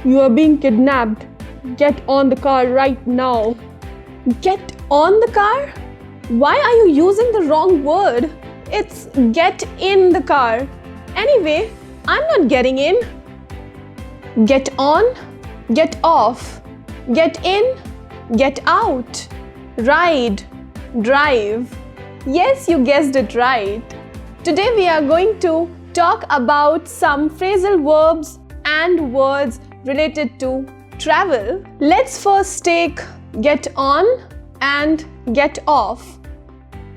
You are being kidnapped. Get on the car right now. Get on the car? Why are you using the wrong word? It's get in the car. Anyway, I'm not getting in. Get on, get off, get in, get out, ride, drive. Yes, you guessed it right. Today we are going to talk about some phrasal verbs and words related to travel. Let's first take get on and get off.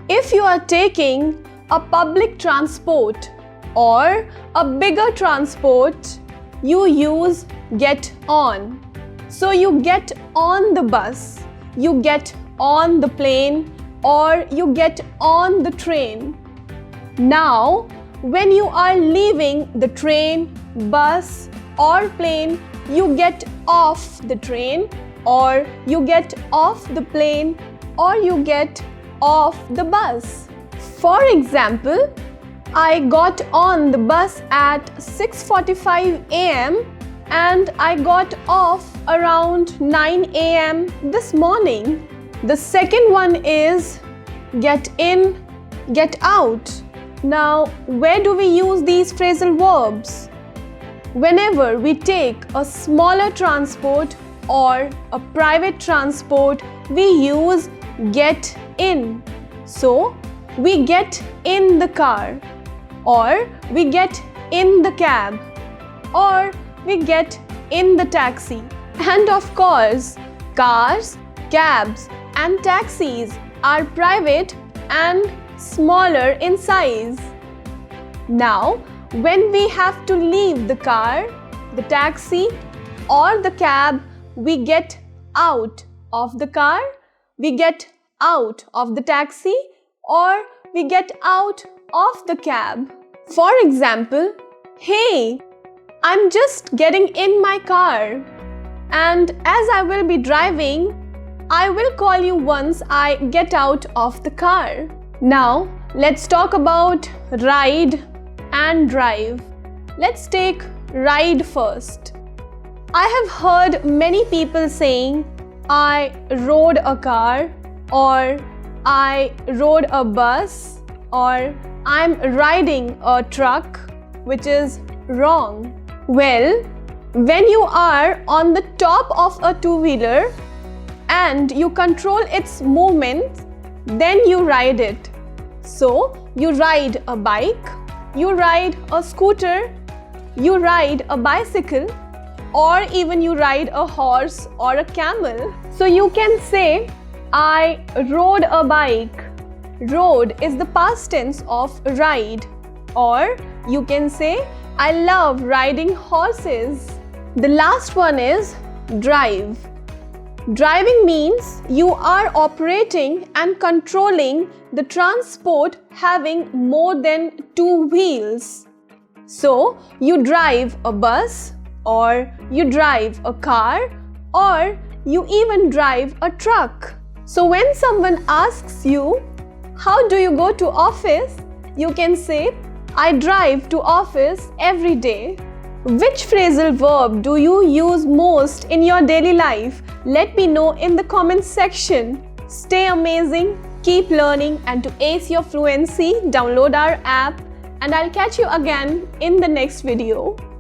If you are taking a public transport or a bigger transport, you use get on. So you get on the bus, you get on the plane, or you get on the train. Now, when you are leaving the train, bus, or plane, you get off the train, or you get off the plane, or you get off the bus. For example, I got on the bus at 6:45 a.m. and I got off around 9 a.m. this morning. The second one is get in, get out. Now, where do we use these phrasal verbs? Whenever we take a smaller transport or a private transport, we use get in. So, we get in the car, or we get in the cab, or we get in the taxi. And of course, cars, cabs, and taxis are private and smaller in size. Now, when we have to leave the car, the taxi, or the cab, we get out of the car, we get out of the taxi, or we get out of the cab. For example, hey, I'm just getting in my car, and as I will be driving, I will call you once I get out of the car. Now, let's talk about ride and drive. Let's take ride first. I have heard many people saying, I rode a car, or I rode a bus, or I'm riding a truck, which is wrong. Well, when you are on the top of a two-wheeler and you control its movements, then you ride it. So, you ride a bike, you ride a scooter, you ride a bicycle, or even you ride a horse or a camel. So, you can say, I rode a bike. Rode is the past tense of ride. Or you can say, I love riding horses. The last one is drive. Driving means you are operating and controlling the transport having more than two wheels. So, you drive a bus, or you drive a car, or you even drive a truck. So, when someone asks you, how do you go to office? You can say, I drive to office every day. Which phrasal verb do you use most in your daily life? Let me know in the comments section. Stay amazing, keep learning, and to ace your fluency, download our app, and I'll catch you again in the next video.